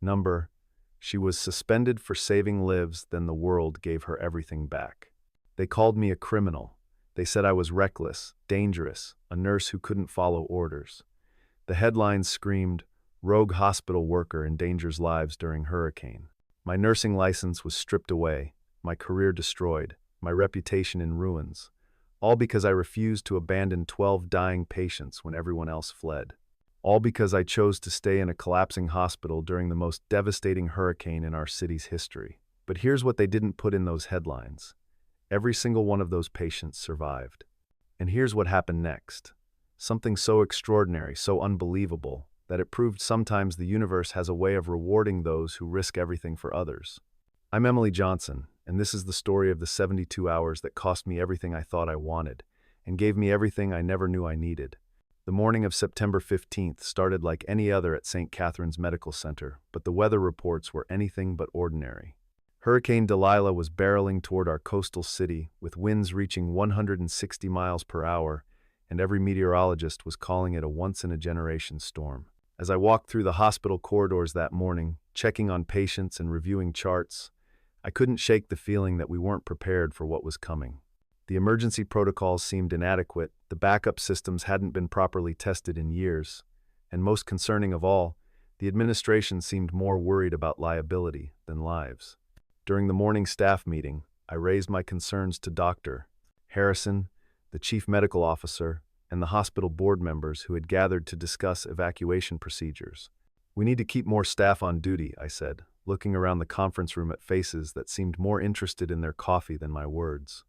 Number, she was suspended for saving lives, then the world gave her everything back. They called me a criminal. They said I was reckless, dangerous, a nurse who couldn't follow orders. The headlines screamed, "Rogue hospital worker endangers lives during hurricane." My nursing license was stripped away, my career destroyed, my reputation in ruins, all because I refused to abandon 12 dying patients when everyone else fled. All because I chose to stay in a collapsing hospital during the most devastating hurricane in our city's history. But here's what they didn't put in those headlines. Every single one of those patients survived. And here's what happened next. Something so extraordinary, so unbelievable, that it proved sometimes the universe has a way of rewarding those who risk everything for others. I'm Emily Johnson, and this is the story of the 72 hours that cost me everything I thought I wanted, and gave me everything I never knew I needed. The morning of September 15th started like any other at St. Catherine's Medical Center, but the weather reports were anything but ordinary. Hurricane Delilah was barreling toward our coastal city, with winds reaching 160 miles per hour, and every meteorologist was calling it a once-in-a-generation storm. As I walked through the hospital corridors that morning, checking on patients and reviewing charts, I couldn't shake the feeling that we weren't prepared for what was coming. The emergency protocols seemed inadequate, the backup systems hadn't been properly tested in years, and most concerning of all, the administration seemed more worried about liability than lives. During the morning staff meeting, I raised my concerns to Dr. Harrison, the chief medical officer, and the hospital board members who had gathered to discuss evacuation procedures. "We need to keep more staff on duty," I said, looking around the conference room at faces that seemed more interested in their coffee than my words.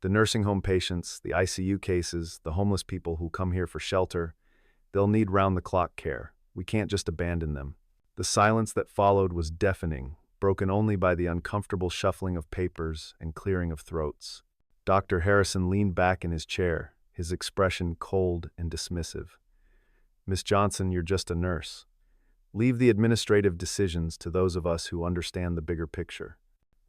The nursing home patients, the ICU cases, the homeless people who come here for shelter, they'll need round-the-clock care. We can't just abandon them. The silence that followed was deafening, broken only by the uncomfortable shuffling of papers and clearing of throats. Dr. Harrison leaned back in his chair, his expression cold and dismissive. "Miss Johnson, you're just a nurse. Leave the administrative decisions to those of us who understand the bigger picture.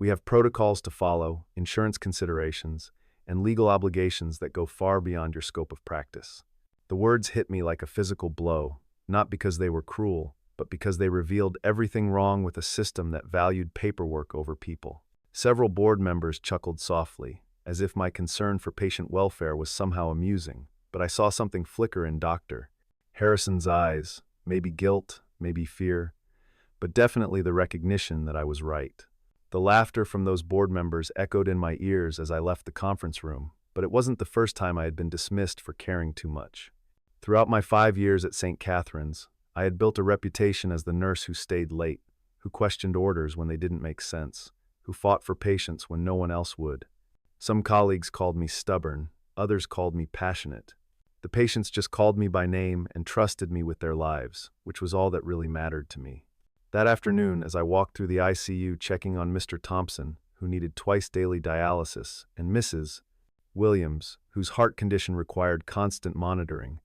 We have protocols to follow, insurance considerations, and legal obligations that go far beyond your scope of practice." The words hit me like a physical blow, not because they were cruel, but because they revealed everything wrong with a system that valued paperwork over people. Several board members chuckled softly, as if my concern for patient welfare was somehow amusing, but I saw something flicker in Dr. Harrison's eyes, maybe guilt, maybe fear, but definitely the recognition that I was right. The laughter from those board members echoed in my ears as I left the conference room, but it wasn't the first time I had been dismissed for caring too much. Throughout my 5 years at St. Catherine's, I had built a reputation as the nurse who stayed late, who questioned orders when they didn't make sense, who fought for patients when no one else would. Some colleagues called me stubborn, others called me passionate. The patients just called me by name and trusted me with their lives, which was all that really mattered to me. That afternoon, as I walked through the ICU checking on Mr. Thompson, who needed twice daily dialysis, and Mrs. Williams, whose heart condition required constant monitoring,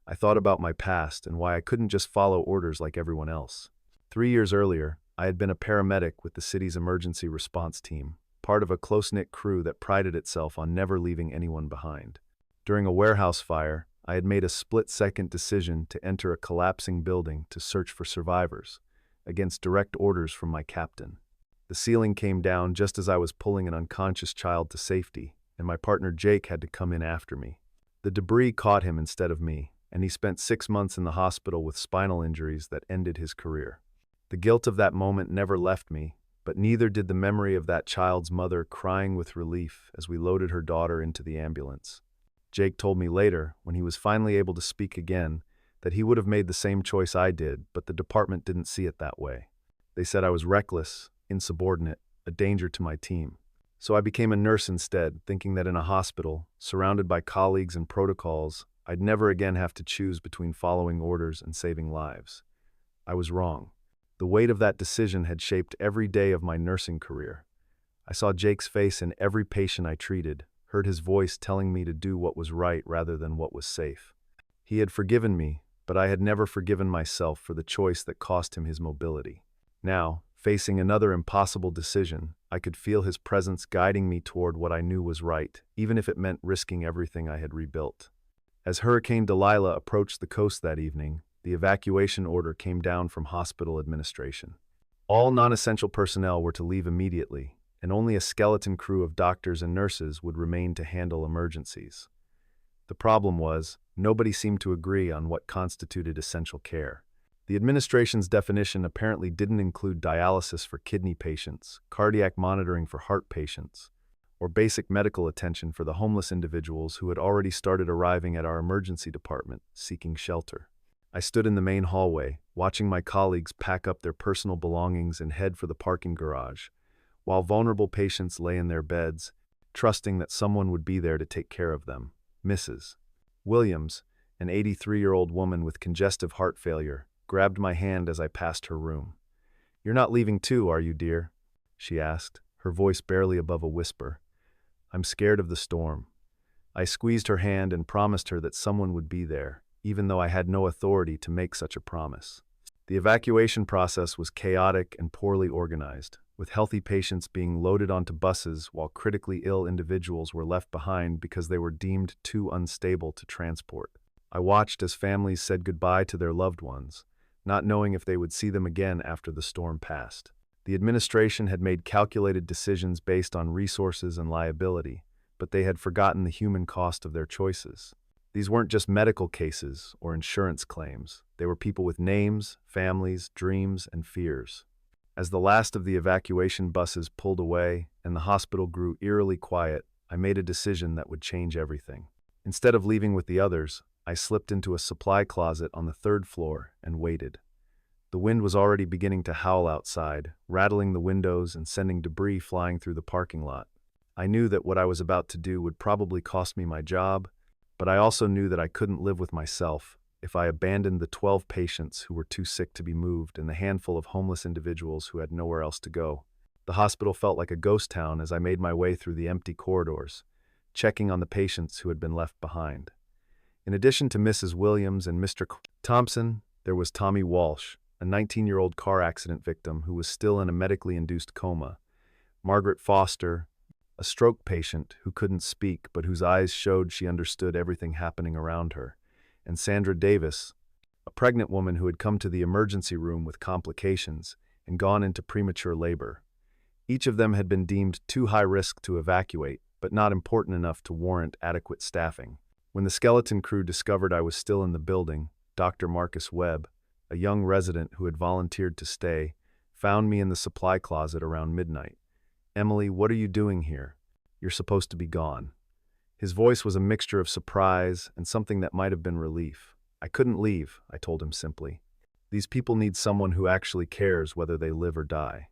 I thought about my past and why I couldn't just follow orders like everyone else. 3 years earlier, I had been a paramedic with the city's emergency response team, part of a close-knit crew that prided itself on never leaving anyone behind. During a warehouse fire, I had made a split-second decision to enter a collapsing building to search for survivors, against direct orders from my captain. The ceiling came down just as I was pulling an unconscious child to safety, and my partner Jake had to come in after me. The debris caught him instead of me, and he spent 6 months in the hospital with spinal injuries that ended his career. The guilt of that moment never left me, but neither did the memory of that child's mother crying with relief as we loaded her daughter into the ambulance. Jake told me later, when he was finally able to speak again, that he would have made the same choice I did, but the department didn't see it that way. They said I was reckless, insubordinate, a danger to my team. So I became a nurse instead, thinking that in a hospital, surrounded by colleagues and protocols, I'd never again have to choose between following orders and saving lives. I was wrong. The weight of that decision had shaped every day of my nursing career. I saw Jake's face in every patient I treated, heard his voice telling me to do what was right rather than what was safe. He had forgiven me, but I had never forgiven myself for the choice that cost him his mobility. Now, facing another impossible decision, I could feel his presence guiding me toward what I knew was right, even if it meant risking everything I had rebuilt. As Hurricane Delilah approached the coast that evening, the evacuation order came down from hospital administration. All non-essential personnel were to leave immediately, and only a skeleton crew of doctors and nurses would remain to handle emergencies. The problem was, nobody seemed to agree on what constituted essential care. The administration's definition apparently didn't include dialysis for kidney patients, cardiac monitoring for heart patients, or basic medical attention for the homeless individuals who had already started arriving at our emergency department, seeking shelter. I stood in the main hallway, watching my colleagues pack up their personal belongings and head for the parking garage, while vulnerable patients lay in their beds, trusting that someone would be there to take care of them. Mrs. Williams, an 83-year-old woman with congestive heart failure, grabbed my hand as I passed her room. "You're not leaving too, are you, dear?" she asked, her voice barely above a whisper. "I'm scared of the storm." I squeezed her hand and promised her that someone would be there, even though I had no authority to make such a promise. The evacuation process was chaotic and poorly organized, with healthy patients being loaded onto buses while critically ill individuals were left behind because they were deemed too unstable to transport. I watched as families said goodbye to their loved ones, not knowing if they would see them again after the storm passed. The administration had made calculated decisions based on resources and liability, but they had forgotten the human cost of their choices. These weren't just medical cases or insurance claims. They were people with names, families, dreams, and fears. As the last of the evacuation buses pulled away and the hospital grew eerily quiet, I made a decision that would change everything. Instead of leaving with the others, I slipped into a supply closet on the 3rd floor and waited. The wind was already beginning to howl outside, rattling the windows and sending debris flying through the parking lot. I knew that what I was about to do would probably cost me my job, but I also knew that I couldn't live with myself if I abandoned the 12 patients who were too sick to be moved and the handful of homeless individuals who had nowhere else to go. The hospital felt like a ghost town as I made my way through the empty corridors, checking on the patients who had been left behind. In addition to Mrs. Williams and Mr. Thompson, there was Tommy Walsh, a 19-year-old car accident victim who was still in a medically induced coma, Margaret Foster, a stroke patient who couldn't speak but whose eyes showed she understood everything happening around her, and Sandra Davis, a pregnant woman who had come to the emergency room with complications and gone into premature labor. Each of them had been deemed too high risk to evacuate, but not important enough to warrant adequate staffing. When the skeleton crew discovered I was still in the building, Dr. Marcus Webb, a young resident who had volunteered to stay, found me in the supply closet around midnight. "Emily, what are you doing here? You're supposed to be gone." His voice was a mixture of surprise and something that might have been relief. "I couldn't leave," I told him simply. "These people need someone who actually cares whether they live or die."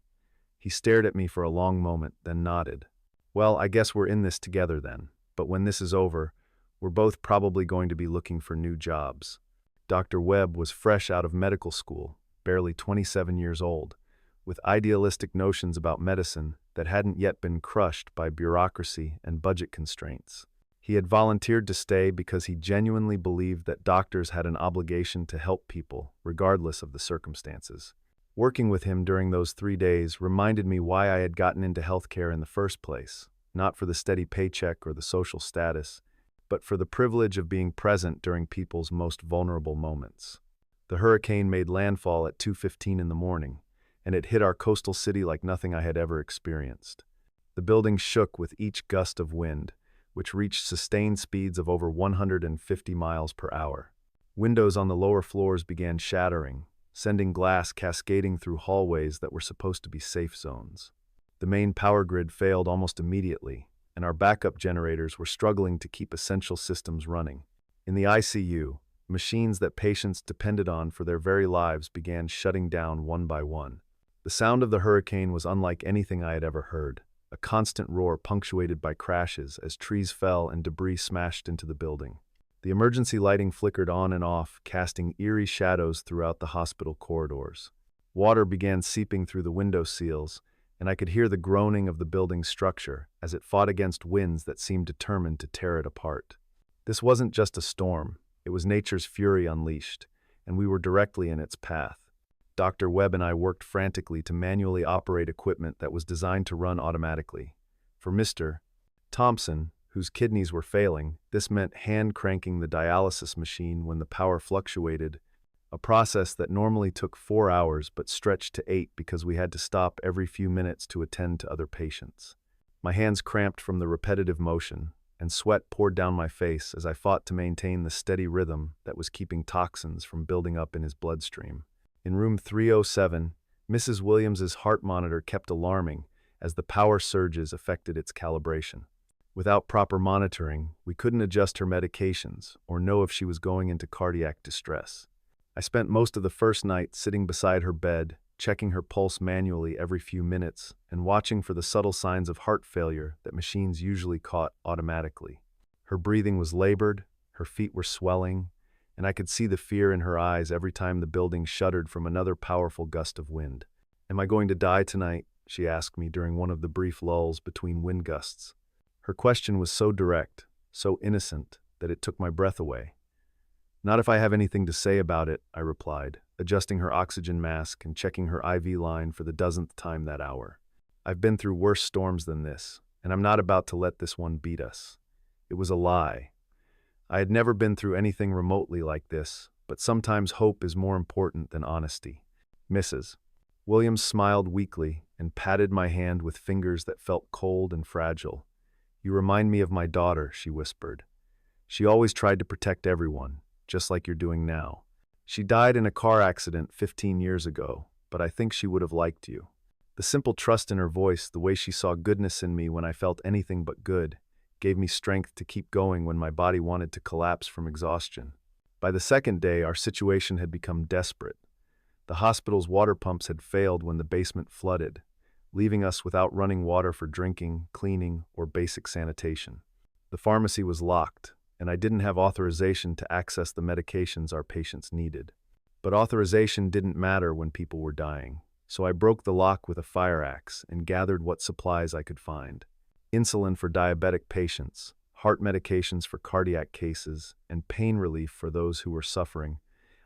He stared at me for a long moment, then nodded. "Well, I guess we're in this together then, but when this is over, we're both probably going to be looking for new jobs." Dr. Webb was fresh out of medical school, barely 27 years old, with idealistic notions about medicine that hadn't yet been crushed by bureaucracy and budget constraints. He had volunteered to stay because he genuinely believed that doctors had an obligation to help people, regardless of the circumstances. Working with him during those 3 days reminded me why I had gotten into healthcare in the first place, not for the steady paycheck or the social status, but for the privilege of being present during people's most vulnerable moments. The hurricane made landfall at 2:15 in the morning, and it hit our coastal city like nothing I had ever experienced. The building shook with each gust of wind, which reached sustained speeds of over 150 miles per hour. Windows on the lower floors began shattering, sending glass cascading through hallways that were supposed to be safe zones. The main power grid failed almost immediately, and our backup generators were struggling to keep essential systems running. In the ICU, machines that patients depended on for their very lives began shutting down one by one. The sound of the hurricane was unlike anything I had ever heard, a constant roar punctuated by crashes as trees fell and debris smashed into the building. The emergency lighting flickered on and off, casting eerie shadows throughout the hospital corridors. Water began seeping through the window seals, and I could hear the groaning of the building's structure as it fought against winds that seemed determined to tear it apart. This wasn't just a storm, it was nature's fury unleashed, and we were directly in its path. Dr. Webb and I worked frantically to manually operate equipment that was designed to run automatically. For Mr. Thompson, whose kidneys were failing, this meant hand-cranking the dialysis machine when the power fluctuated, a process that normally took 4 hours but stretched to 8 because we had to stop every few minutes to attend to other patients. My hands cramped from the repetitive motion, and sweat poured down my face as I fought to maintain the steady rhythm that was keeping toxins from building up in his bloodstream. In room 307, Mrs. Williams's heart monitor kept alarming as the power surges affected its calibration. Without proper monitoring, we couldn't adjust her medications or know if she was going into cardiac distress. I spent most of the first night sitting beside her bed, checking her pulse manually every few minutes and watching for the subtle signs of heart failure that machines usually caught automatically. Her breathing was labored, her feet were swelling, and I could see the fear in her eyes every time the building shuddered from another powerful gust of wind. "Am I going to die tonight?" she asked me during one of the brief lulls between wind gusts. Her question was so direct, so innocent, that it took my breath away. "Not if I have anything to say about it," I replied, adjusting her oxygen mask and checking her IV line for the dozenth time that hour. "I've been through worse storms than this, and I'm not about to let this one beat us." It was a lie. I had never been through anything remotely like this, but sometimes hope is more important than honesty. "Mrs. Williams smiled weakly and patted my hand with fingers that felt cold and fragile. "You remind me of my daughter," she whispered. "She always tried to protect everyone, just like you're doing now. She died in a car accident 15 years ago, but I think she would have liked you." The simple trust in her voice, the way she saw goodness in me when I felt anything but good, gave me strength to keep going when my body wanted to collapse from exhaustion. By the second day, our situation had become desperate. The hospital's water pumps had failed when the basement flooded, leaving us without running water for drinking, cleaning, or basic sanitation. The pharmacy was locked, and I didn't have authorization to access the medications our patients needed. But authorization didn't matter when people were dying, so I broke the lock with a fire axe and gathered what supplies I could find. Insulin for diabetic patients, heart medications for cardiac cases, and pain relief for those who were suffering.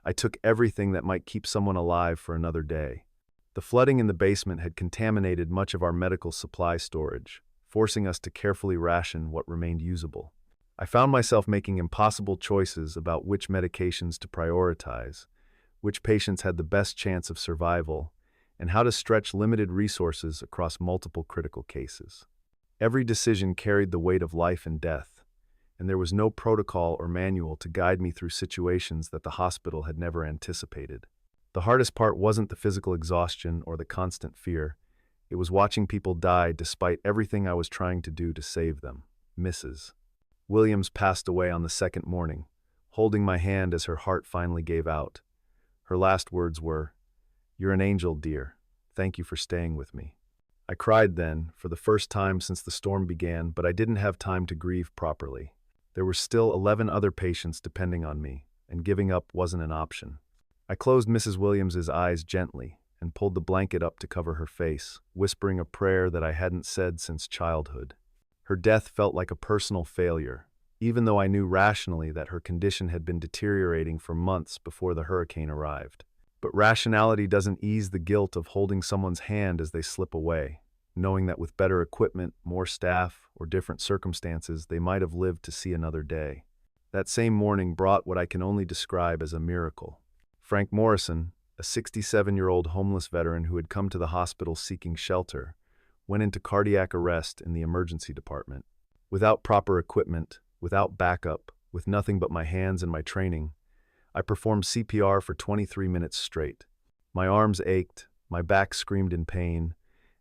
I took everything that might keep someone alive for another day. The flooding in the basement had contaminated much of our medical supply storage, forcing us to carefully ration what remained usable. I found myself making impossible choices about which medications to prioritize, which patients had the best chance of survival, and how to stretch limited resources across multiple critical cases. Every decision carried the weight of life and death, and there was no protocol or manual to guide me through situations that the hospital had never anticipated. The hardest part wasn't the physical exhaustion or the constant fear. It was watching people die despite everything I was trying to do to save them. Mrs. Williams passed away on the second morning, holding my hand as her heart finally gave out. Her last words were, "You're an angel, dear. Thank you for staying with me." I cried then, for the first time since the storm began, but I didn't have time to grieve properly. There were still 11 other patients depending on me, and giving up wasn't an option. I closed Mrs. Williams's eyes gently and pulled the blanket up to cover her face, whispering a prayer that I hadn't said since childhood. Her death felt like a personal failure, even though I knew rationally that her condition had been deteriorating for months before the hurricane arrived. But rationality doesn't ease the guilt of holding someone's hand as they slip away, knowing that with better equipment, more staff, or different circumstances, they might have lived to see another day. That same morning brought what I can only describe as a miracle. Frank Morrison, a 67-year-old homeless veteran who had come to the hospital seeking shelter, went into cardiac arrest in the emergency department. Without proper equipment, without backup, with nothing but my hands and my training, I performed CPR for 23 minutes straight. My arms ached, my back screamed in pain,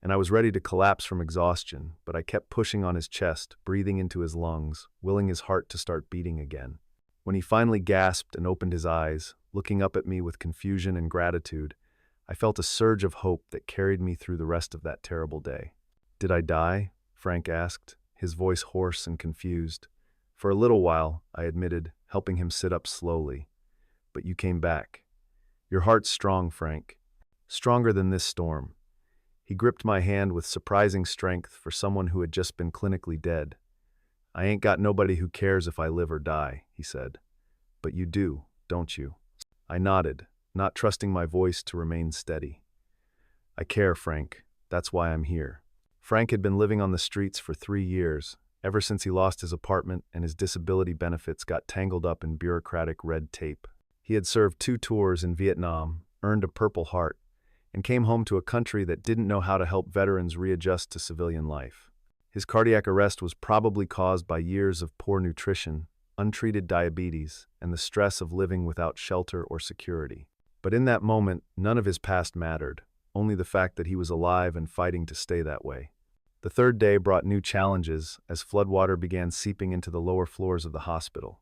and I was ready to collapse from exhaustion, but I kept pushing on his chest, breathing into his lungs, willing his heart to start beating again. When he finally gasped and opened his eyes, looking up at me with confusion and gratitude, I felt a surge of hope that carried me through the rest of that terrible day. "Did I die?" Frank asked, his voice hoarse and confused. "For a little while," I admitted, helping him sit up slowly. "But you came back. Your heart's strong, Frank. Stronger than this storm." He gripped my hand with surprising strength for someone who had just been clinically dead. "I ain't got nobody who cares if I live or die," he said. "But you do, don't you?" I nodded, not trusting my voice to remain steady. "I care, Frank. That's why I'm here." Frank had been living on the streets for 3 years, ever since he lost his apartment and his disability benefits got tangled up in bureaucratic red tape. He had served 2 tours in Vietnam, earned a Purple Heart, and came home to a country that didn't know how to help veterans readjust to civilian life. His cardiac arrest was probably caused by years of poor nutrition, untreated diabetes, and the stress of living without shelter or security. But in that moment, none of his past mattered, only the fact that he was alive and fighting to stay that way. The third day brought new challenges as floodwater began seeping into the lower floors of the hospital.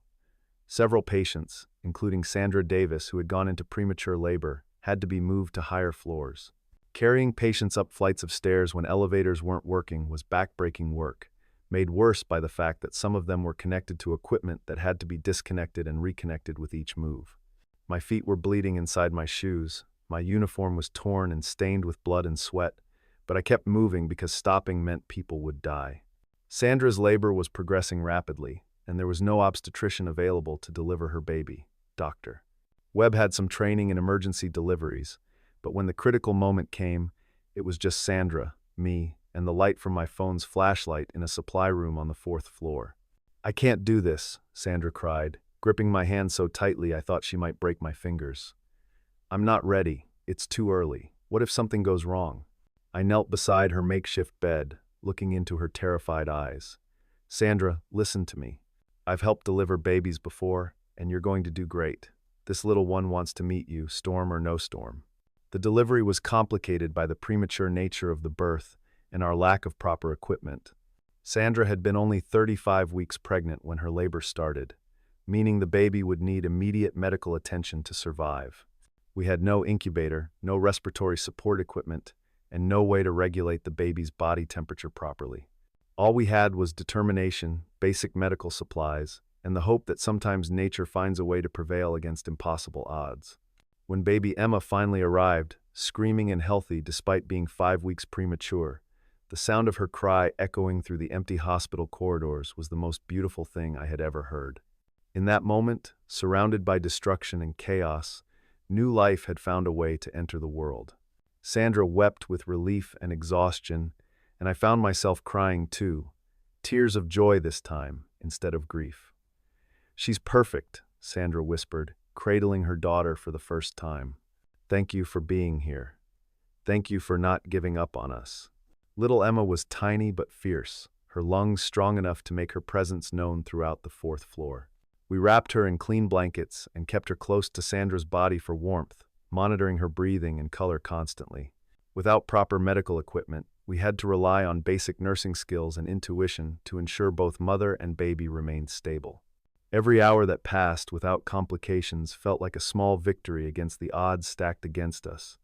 Several patients, including Sandra Davis, who had gone into premature labor, had to be moved to higher floors. Carrying patients up flights of stairs when elevators weren't working was backbreaking work, made worse by the fact that some of them were connected to equipment that had to be disconnected and reconnected with each move. My feet were bleeding inside my shoes, my uniform was torn and stained with blood and sweat, but I kept moving because stopping meant people would die. Sandra's labor was progressing rapidly, and there was no obstetrician available to deliver her baby, Dr. Webb had some training in emergency deliveries, but when the critical moment came, it was just Sandra, me, and the light from my phone's flashlight in a supply room on the 4th floor. "I can't do this," Sandra cried, gripping my hand so tightly I thought she might break my fingers. "I'm not ready. It's too early. What if something goes wrong?" I knelt beside her makeshift bed, looking into her terrified eyes. "Sandra, listen to me. I've helped deliver babies before, and you're going to do great. This little one wants to meet you, storm or no storm." The delivery was complicated by the premature nature of the birth and our lack of proper equipment. Sandra had been only 35 weeks pregnant when her labor started, meaning the baby would need immediate medical attention to survive. We had no incubator, no respiratory support equipment, and no way to regulate the baby's body temperature properly. All we had was determination, basic medical supplies, and the hope that sometimes nature finds a way to prevail against impossible odds. When baby Emma finally arrived, screaming and healthy despite being 5 weeks premature, the sound of her cry echoing through the empty hospital corridors was the most beautiful thing I had ever heard. In that moment, surrounded by destruction and chaos, new life had found a way to enter the world. Sandra wept with relief and exhaustion, and I found myself crying too, tears of joy this time instead of grief. "She's perfect," Sandra whispered, cradling her daughter for the first time. "Thank you for being here. Thank you for not giving up on us." Little Emma was tiny but fierce, her lungs strong enough to make her presence known throughout the 4th floor. We wrapped her in clean blankets and kept her close to Sandra's body for warmth, monitoring her breathing and color constantly. Without proper medical equipment, we had to rely on basic nursing skills and intuition to ensure both mother and baby remained stable. Every hour that passed without complications felt like a small victory against the odds stacked against us.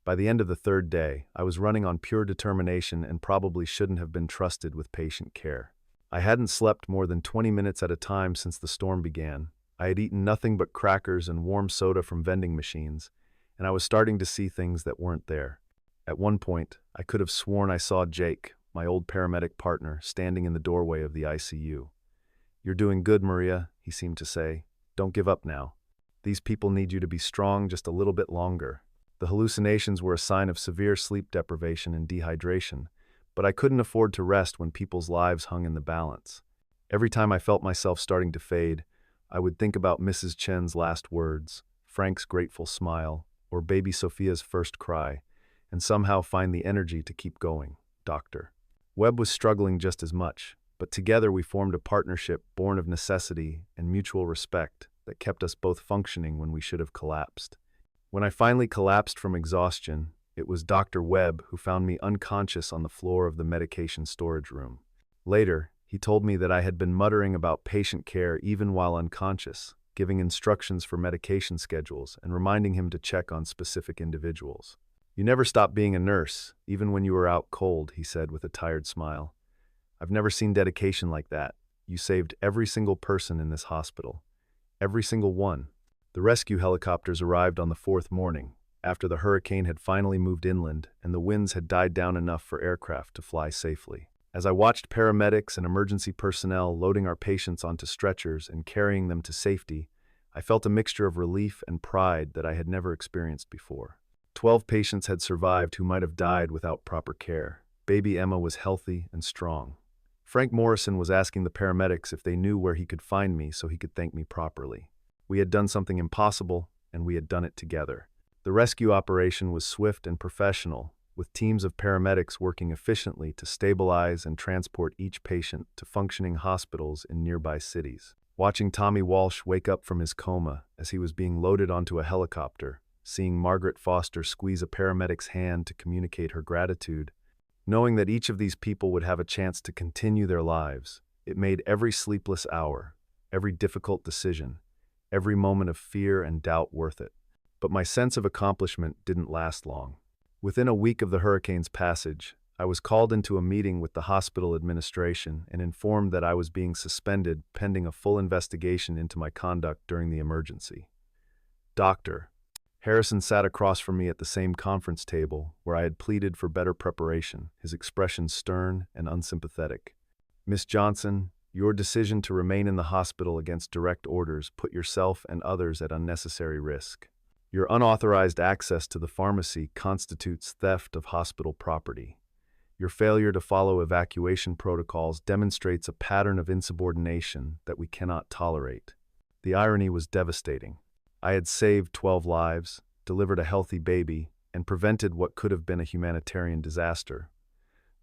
By the end of the 3rd day, I was running on pure determination and probably shouldn't have been trusted with patient care. I hadn't slept more than 20 minutes at a time since the storm began. I had eaten nothing but crackers and warm soda from vending machines, and I was starting to see things that weren't there. At one point, I could have sworn I saw Jake, my old paramedic partner, standing in the doorway of the ICU. "You're doing good, Maria," he seemed to say. "Don't give up now. These people need you to be strong just a little bit longer." The hallucinations were a sign of severe sleep deprivation and dehydration, but I couldn't afford to rest when people's lives hung in the balance. Every time I felt myself starting to fade, I would think about Mrs. Chen's last words, Frank's grateful smile, or baby Sophia's first cry, and somehow find the energy to keep going. Dr. Webb was struggling just as much, but together we formed a partnership born of necessity and mutual respect that kept us both functioning when we should have collapsed. When I finally collapsed from exhaustion, it was Dr. Webb who found me unconscious on the floor of the medication storage room. Later, he told me that I had been muttering about patient care even while unconscious, giving instructions for medication schedules and reminding him to check on specific individuals. "You never stopped being a nurse, even when you were out cold," he said with a tired smile. "I've never seen dedication like that. You saved every single person in this hospital. Every single one." The rescue helicopters arrived on the 4th morning, after the hurricane had finally moved inland and the winds had died down enough for aircraft to fly safely. As I watched paramedics and emergency personnel loading our patients onto stretchers and carrying them to safety, I felt a mixture of relief and pride that I had never experienced before. 12 patients had survived who might have died without proper care. Baby Emma was healthy and strong. Frank Morrison was asking the paramedics if they knew where he could find me so he could thank me properly. We had done something impossible, and we had done it together. The rescue operation was swift and professional, with teams of paramedics working efficiently to stabilize and transport each patient to functioning hospitals in nearby cities. Watching Tommy Walsh wake up from his coma as he was being loaded onto a helicopter, seeing Margaret Foster squeeze a paramedic's hand to communicate her gratitude, knowing that each of these people would have a chance to continue their lives, it made every sleepless hour, every difficult decision, every moment of fear and doubt worth it. But my sense of accomplishment didn't last long. Within a week of the hurricane's passage, I was called into a meeting with the hospital administration and informed that I was being suspended pending a full investigation into my conduct during the emergency. Doctor. Harrison sat across from me at the same conference table where I had pleaded for better preparation, his expression stern and unsympathetic. Miss Johnson, your decision to remain in the hospital against direct orders put yourself and others at unnecessary risk. Your unauthorized access to the pharmacy constitutes theft of hospital property. Your failure to follow evacuation protocols demonstrates a pattern of insubordination that we cannot tolerate. The irony was devastating. I had saved 12 lives, delivered a healthy baby, and prevented what could have been a humanitarian disaster.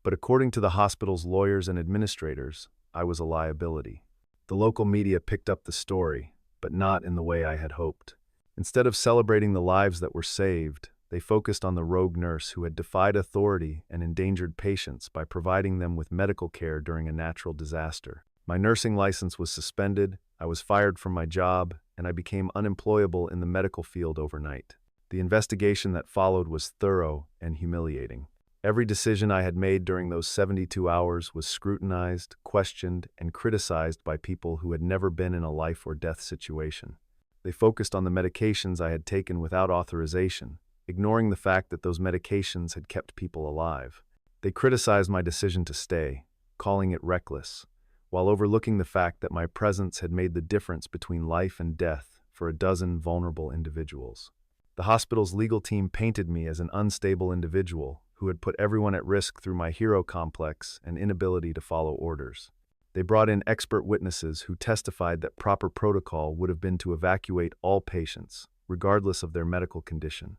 But according to the hospital's lawyers and administrators, I was a liability. The local media picked up the story, but not in the way I had hoped. Instead of celebrating the lives that were saved, they focused on the rogue nurse who had defied authority and endangered patients by providing them with medical care during a natural disaster. My nursing license was suspended, I was fired from my job, and I became unemployable in the medical field overnight. The investigation that followed was thorough and humiliating. Every decision I had made during those 72 hours was scrutinized, questioned, and criticized by people who had never been in a life or death situation. They focused on the medications I had taken without authorization, ignoring the fact that those medications had kept people alive. They criticized my decision to stay, calling it reckless, while overlooking the fact that my presence had made the difference between life and death for a dozen vulnerable individuals. The hospital's legal team painted me as an unstable individual who had put everyone at risk through my hero complex and inability to follow orders. They brought in expert witnesses who testified that proper protocol would have been to evacuate all patients, regardless of their medical condition,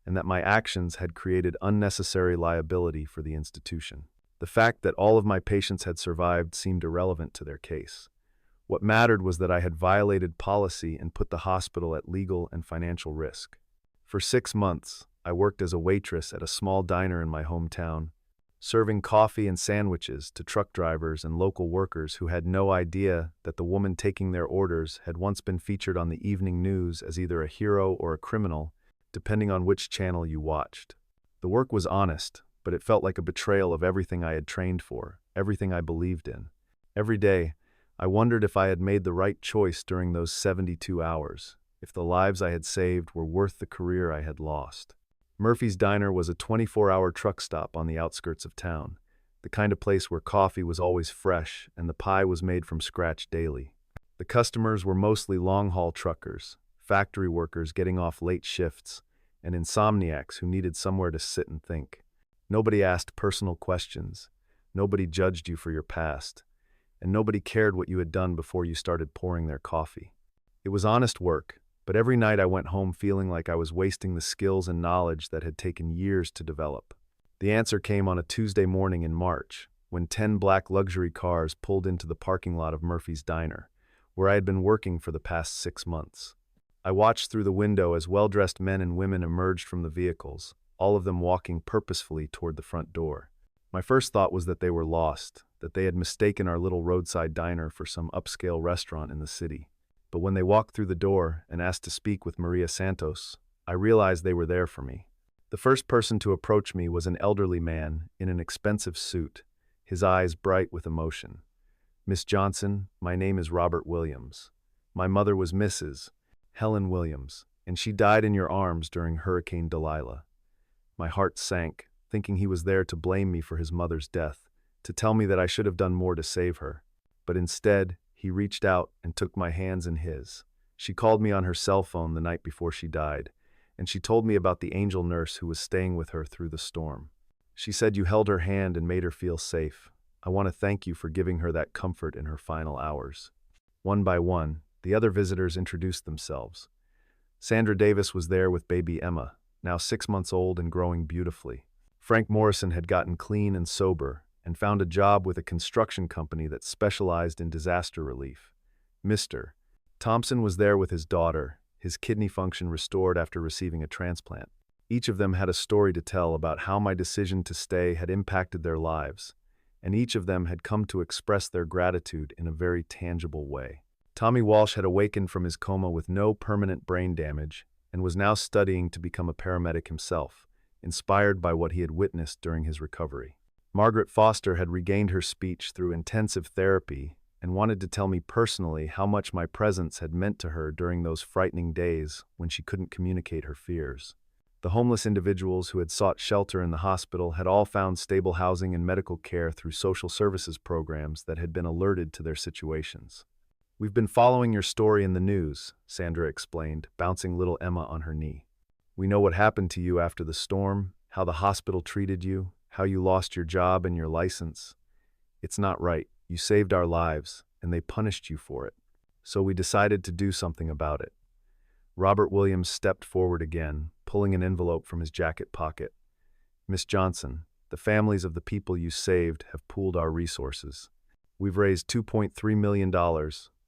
and that my actions had created unnecessary liability for the institution. The fact that all of my patients had survived seemed irrelevant to their case. What mattered was that I had violated policy and put the hospital at legal and financial risk. For 6 months, I worked as a waitress at a small diner in my hometown, serving coffee and sandwiches to truck drivers and local workers who had no idea that the woman taking their orders had once been featured on the evening news as either a hero or a criminal, depending on which channel you watched. The work was honest, but it felt like a betrayal of everything I had trained for, everything I believed in. Every day, I wondered if I had made the right choice during those 72 hours, if the lives I had saved were worth the career I had lost. Murphy's Diner was a 24-hour truck stop on the outskirts of town, the kind of place where coffee was always fresh and the pie was made from scratch daily. The customers were mostly long-haul truckers, factory workers getting off late shifts, and insomniacs who needed somewhere to sit and think. Nobody asked personal questions, nobody judged you for your past, and nobody cared what you had done before you started pouring their coffee. It was honest work, but every night I went home feeling like I was wasting the skills and knowledge that had taken years to develop. The answer came on a Tuesday morning in March, when 10 black luxury cars pulled into the parking lot of Murphy's Diner, where I had been working for the past 6 months. I watched through the window as well-dressed men and women emerged from the vehicles, all of them walking purposefully toward the front door. My first thought was that they were lost, that they had mistaken our little roadside diner for some upscale restaurant in the city. But when they walked through the door and asked to speak with Maria Santos, I realized they were there for me. The first person to approach me was an elderly man in an expensive suit, his eyes bright with emotion. "Miss Johnson, my name is Robert Williams. My mother was Mrs. Helen Williams, and she died in your arms during Hurricane Delilah." My heart sank, thinking he was there to blame me for his mother's death, to tell me that I should have done more to save her. But instead, he reached out and took my hands in his. She called me on her cell phone the night before she died, and she told me about the angel nurse who was staying with her through the storm. She said you held her hand and made her feel safe. I want to thank you for giving her that comfort in her final hours. One by one, the other visitors introduced themselves. Sandra Davis was there with baby Emma, now 6 months old and growing beautifully. Frank Morrison had gotten clean and sober and found a job with a construction company that specialized in disaster relief. Mr. Thompson was there with his daughter, his kidney function restored after receiving a transplant. Each of them had a story to tell about how my decision to stay had impacted their lives, and each of them had come to express their gratitude in a very tangible way. Tommy Walsh had awakened from his coma with no permanent brain damage and was now studying to become a paramedic himself, inspired by what he had witnessed during his recovery. Margaret Foster had regained her speech through intensive therapy and wanted to tell me personally how much my presence had meant to her during those frightening days when she couldn't communicate her fears. The homeless individuals who had sought shelter in the hospital had all found stable housing and medical care through social services programs that had been alerted to their situations. "We've been following your story in the news," Sandra explained, bouncing little Emma on her knee. "We know what happened to you after the storm, how the hospital treated you, how you lost your job and your license. It's not right. You saved our lives, and they punished you for it. So we decided to do something about it." Robert Williams stepped forward again, pulling an envelope from his jacket pocket. "Miss Johnson, the families of the people you saved have pooled our resources. We've raised $2.3 million,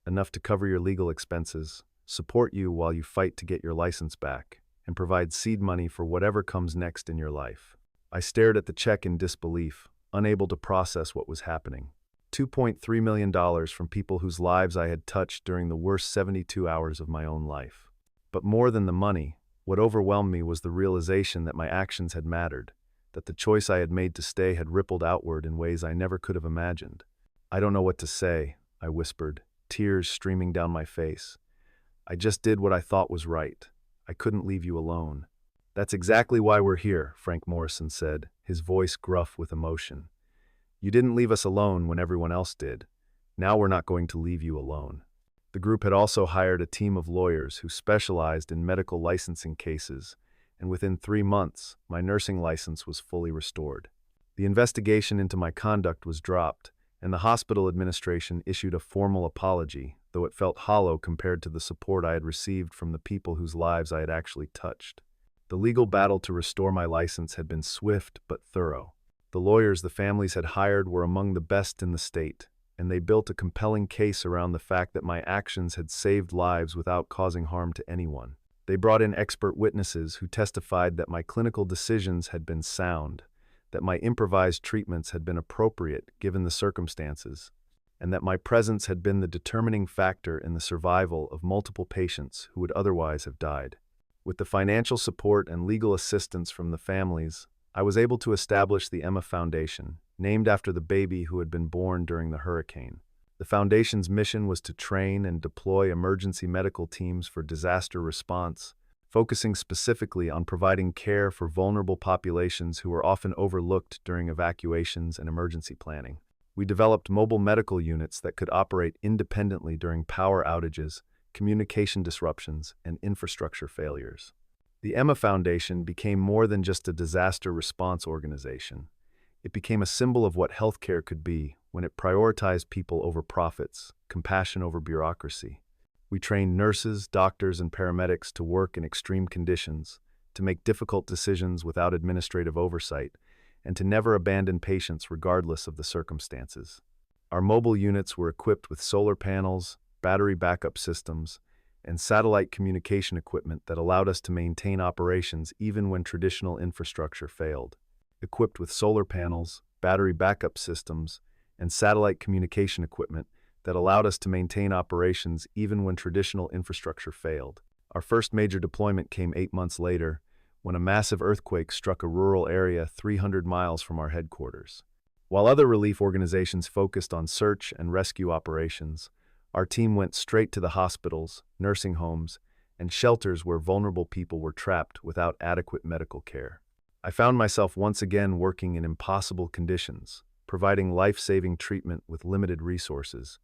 enough to cover your legal expenses, support you while you fight to get your license back, and provide seed money for whatever comes next in your life." I stared at the check in disbelief, unable to process what was happening. $2.3 million from people whose lives I had touched during the worst 72 hours of my own life. But more than the money, what overwhelmed me was the realization that my actions had mattered, that the choice I had made to stay had rippled outward in ways I never could have imagined. "I don't know what to say," I whispered, tears streaming down my face. "I just did what I thought was right. I couldn't leave you alone." "That's exactly why we're here," Frank Morrison said, his voice gruff with emotion. "You didn't leave us alone when everyone else did. Now we're not going to leave you alone." The group had also hired a team of lawyers who specialized in medical licensing cases, and within 3 months, my nursing license was fully restored. The investigation into my conduct was dropped, and the hospital administration issued a formal apology, though it felt hollow compared to the support I had received from the people whose lives I had actually touched. The legal battle to restore my license had been swift but thorough. The lawyers the families had hired were among the best in the state, and they built a compelling case around the fact that my actions had saved lives without causing harm to anyone. They brought in expert witnesses who testified that my clinical decisions had been sound, that my improvised treatments had been appropriate given the circumstances, and that my presence had been the determining factor in the survival of multiple patients who would otherwise have died. With the financial support and legal assistance from the families, I was able to establish the Emma Foundation, named after the baby who had been born during the hurricane. The foundation's mission was to train and deploy emergency medical teams for disaster response, focusing specifically on providing care for vulnerable populations who were often overlooked during evacuations and emergency planning. We developed mobile medical units that could operate independently during power outages, communication disruptions, and infrastructure failures. The Emma Foundation became more than just a disaster response organization. It became a symbol of what healthcare could be when it prioritized people over profits, compassion over bureaucracy. We trained nurses, doctors, and paramedics to work in extreme conditions, to make difficult decisions without administrative oversight, and to never abandon patients regardless of the circumstances. Our mobile units were equipped with solar panels, battery backup systems, and satellite communication equipment that allowed us to maintain operations even when traditional infrastructure failed. Equipped with solar panels, battery backup systems, and satellite communication equipment that allowed us to maintain operations even when traditional infrastructure failed. Our first major deployment came 8 months later, when a massive earthquake struck a rural area 300 miles from our headquarters. While other relief organizations focused on search and rescue operations, our team went straight to the hospitals, nursing homes, and shelters where vulnerable people were trapped without adequate medical care. I found myself once again working in impossible conditions, providing life-saving treatment with limited resources.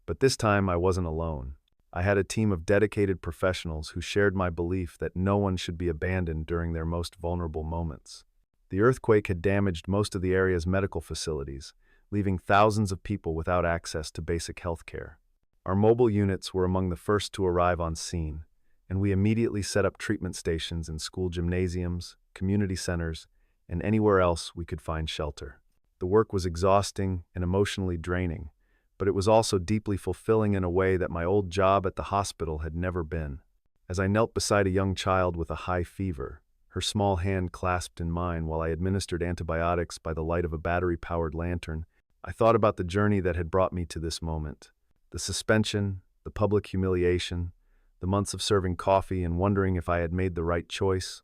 But this time I wasn't alone. I had a team of dedicated professionals who shared my belief that no one should be abandoned during their most vulnerable moments. The earthquake had damaged most of the area's medical facilities, leaving thousands of people without access to basic health care. Our mobile units were among the first to arrive on scene, and we immediately set up treatment stations in school gymnasiums, community centers, and anywhere else we could find shelter. The work was exhausting and emotionally draining, but it was also deeply fulfilling in a way that my old job at the hospital had never been. As I knelt beside a young child with a high fever, her small hand clasped in mine while I administered antibiotics by the light of a battery-powered lantern, I thought about the journey that had brought me to this moment. The suspension, the public humiliation, the months of serving coffee and wondering if I had made the right choice,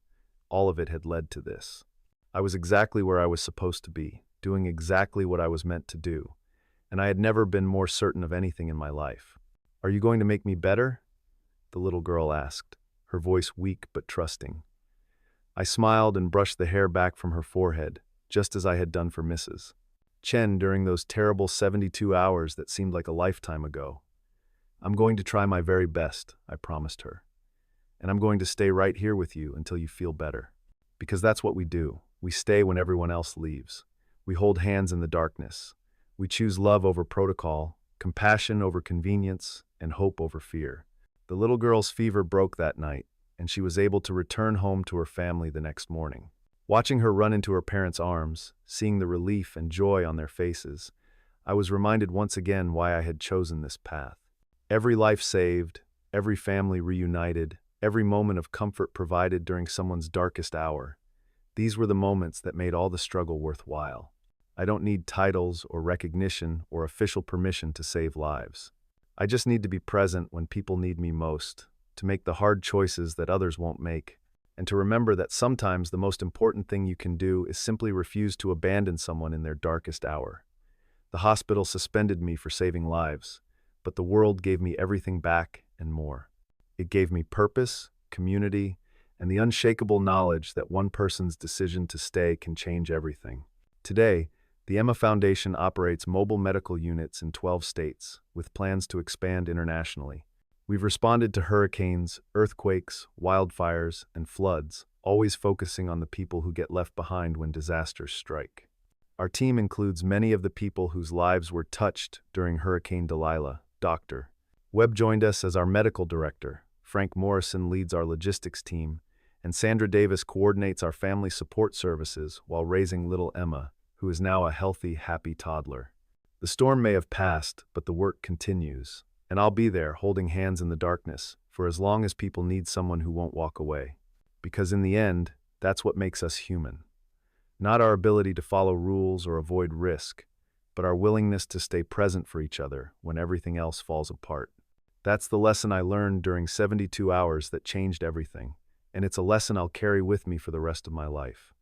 all of it had led to this. I was exactly where I was supposed to be, doing exactly what I was meant to do, and I had never been more certain of anything in my life. "Are you going to make me better?" the little girl asked, her voice weak but trusting. I smiled and brushed the hair back from her forehead, just as I had done for Mrs. Chen during those terrible 72 hours that seemed like a lifetime ago. "I'm going to try my very best," I promised her. "And I'm going to stay right here with you until you feel better." Because that's what we do. We stay when everyone else leaves. We hold hands in the darkness. We choose love over protocol, compassion over convenience, and hope over fear. The little girl's fever broke that night, and she was able to return home to her family the next morning. Watching her run into her parents' arms, seeing the relief and joy on their faces, I was reminded once again why I had chosen this path. Every life saved, every family reunited, every moment of comfort provided during someone's darkest hour. These were the moments that made all the struggle worthwhile. I don't need titles or recognition or official permission to save lives. I just need to be present when people need me most, to make the hard choices that others won't make, and to remember that sometimes the most important thing you can do is simply refuse to abandon someone in their darkest hour. The hospital suspended me for saving lives, but the world gave me everything back and more. It gave me purpose, community, and the unshakable knowledge that one person's decision to stay can change everything. Today, the Emma Foundation operates mobile medical units in 12 states, with plans to expand internationally. We've responded to hurricanes, earthquakes, wildfires, and floods, always focusing on the people who get left behind when disasters strike. Our team includes many of the people whose lives were touched during Hurricane Delilah. Dr. Webb joined us as our medical director, Frank Morrison leads our logistics team, and Sandra Davis coordinates our family support services while raising little Emma, who is now a healthy, happy toddler. The storm may have passed, but the work continues, and I'll be there holding hands in the darkness for as long as people need someone who won't walk away. Because in the end, that's what makes us human. Not our ability to follow rules or avoid risk, but our willingness to stay present for each other when everything else falls apart. That's the lesson I learned during 72 hours that changed everything, and it's a lesson I'll carry with me for the rest of my life.